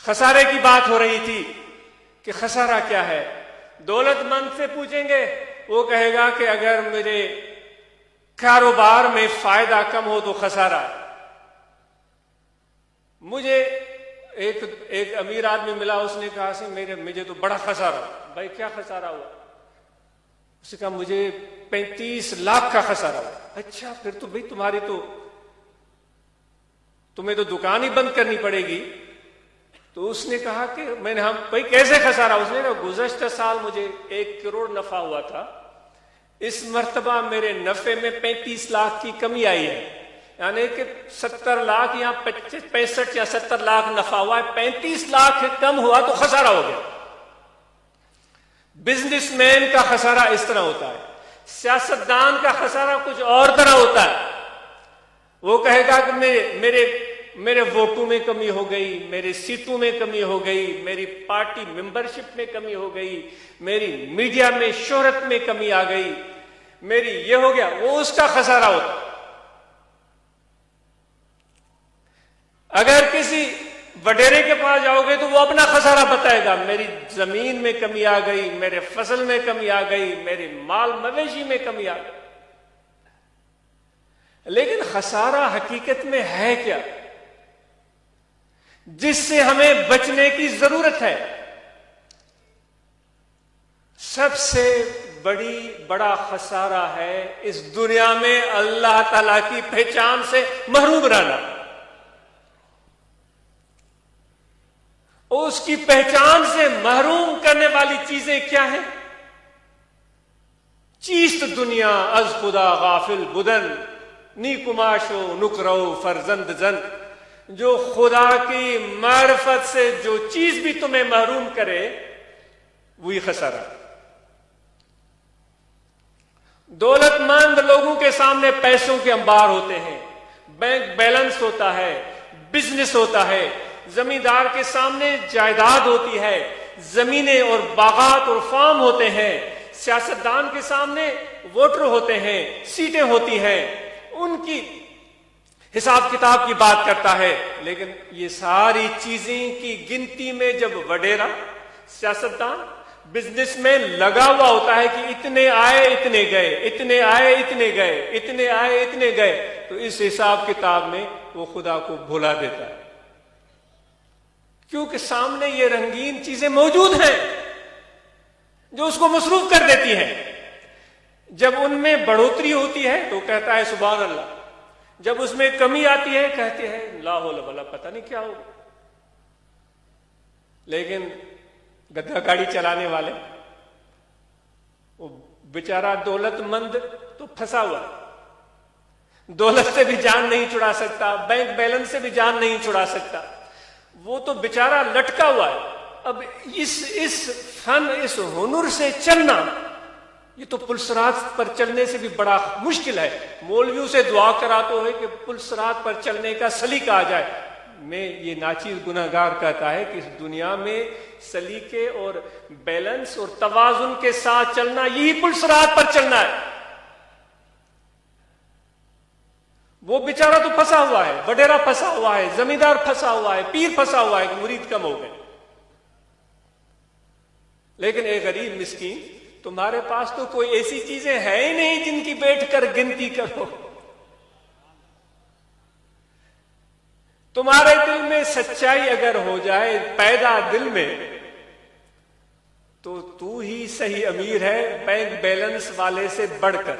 خسارے کی بات ہو رہی تھی کہ خسارہ کیا ہے. دولت مند سے پوچھیں گے وہ کہے گا کہ اگر میرے کاروبار میں فائدہ کم ہو تو خسارہ ہے. مجھے ایک امیر آدمی ملا, اس نے کہا مجھے تو بڑا خسارہ. بھائی کیا خسارہ ہوا؟ اس نے کہا مجھے 35 لاکھ کا خسارہ ہوا. اچھا پھر تو بھائی تمہیں تو دکان ہی بند کرنی پڑے گی. تو اس نے کہا کہ بھائی کیسے خسارہ؟ اس نے کہا گزشتہ سال مجھے 1 کروڑ نفع ہوا تھا, اس مرتبہ میرے نفع میں 35 لاکھ کی کمی آئی ہے, یعنی کہ 70 لاکھ یا 65 یا 70 لاکھ نفع ہوا ہے, 35 لاکھ کم ہوا تو خسارہ ہو گیا. بزنس مین کا خسارہ اس طرح ہوتا ہے, سیاستدان کا خسارہ کچھ اور طرح ہوتا ہے. وہ کہے گا کہ میرے ووٹوں میں کمی ہو گئی, میرے سیٹوں میں کمی ہو گئی, میری پارٹی ممبرشپ میں کمی ہو گئی, میری میڈیا میں شہرت میں کمی آ گئی, میری یہ ہو گیا. وہ اس کا خسارہ ہوتا. اگر کسی وڈیرے کے پاس جاؤ گے تو وہ اپنا خسارہ بتائے گا, میری زمین میں کمی آ گئی, میرے فصل میں کمی آ گئی, میرے مال مویشی میں کمی آ گئی. لیکن خسارہ حقیقت میں ہے کیا جس سے ہمیں بچنے کی ضرورت ہے؟ سب سے بڑا خسارہ ہے اس دنیا میں اللہ تعالی کی پہچان سے محروم رہنا. اس کی پہچان سے محروم کرنے والی چیزیں کیا ہیں؟ چیست دنیا از خدا غافل بدن, نیکماشو نکرو فرزند زن. جو خدا کی معرفت سے جو چیز بھی تمہیں محروم کرے وہی خسارہ. دولت مند لوگوں کے سامنے پیسوں کے انبار ہوتے ہیں, بینک بیلنس ہوتا ہے, بزنس ہوتا ہے. زمیندار کے سامنے جائیداد ہوتی ہے, زمینیں اور باغات اور فارم ہوتے ہیں. سیاستدان کے سامنے ووٹر ہوتے ہیں, سیٹیں ہوتی ہیں. ان کی حساب کتاب کی بات کرتا ہے. لیکن یہ ساری چیزیں کی گنتی میں جب وڈیرا, سیاستدان, بزنس میں لگا ہوا ہوتا ہے کہ اتنے آئے اتنے گئے, اتنے آئے اتنے گئے, اتنے آئے اتنے گئے, تو اس حساب کتاب میں وہ خدا کو بھلا دیتا ہے. کیونکہ سامنے یہ رنگین چیزیں موجود ہیں جو اس کو مصروف کر دیتی ہیں. جب ان میں بڑھوتری ہوتی ہے تو کہتا ہے سبحان اللہ, جب اس میں کمی آتی ہے کہتے ہیں لا حول ولا پتہ نہیں کیا ہوگا. لیکن گدھا گاڑی چلانے والے, وہ بیچارہ دولت مند تو پھنسا ہوا ہے, دولت سے بھی جان نہیں چھڑا سکتا, بینک بیلنس سے بھی جان نہیں چھڑا سکتا, وہ تو بیچارہ لٹکا ہوا ہے. اب اس فن, اس ہنر سے چلنا, یہ تو پلسرات پر چلنے سے بھی بڑا مشکل ہے. مولویوں سے دعا کراتے ہوئے کہ پلسرات پر چلنے کا سلیقہ آ جائے. میں یہ ناچیز گناہگار کہتا ہے کہ اس دنیا میں سلیقے اور بیلنس اور توازن کے ساتھ چلنا, یہی پلسرات پر چلنا ہے. وہ بیچارہ تو پھنسا ہوا ہے, وڈیرا پھنسا ہوا ہے, زمیندار پھنسا ہوا ہے, پیر پھنسا ہوا ہے کہ مرید کم ہو گئے. لیکن ایک غریب مسکین, تمہارے پاس تو کوئی ایسی چیزیں ہیں ہی نہیں جن کی بیٹھ کر گنتی کرو. تمہارے دل میں سچائی اگر ہو جائے پیدا دل میں, تو ہی صحیح امیر ہے بینک بیلنس والے سے بڑھ کر.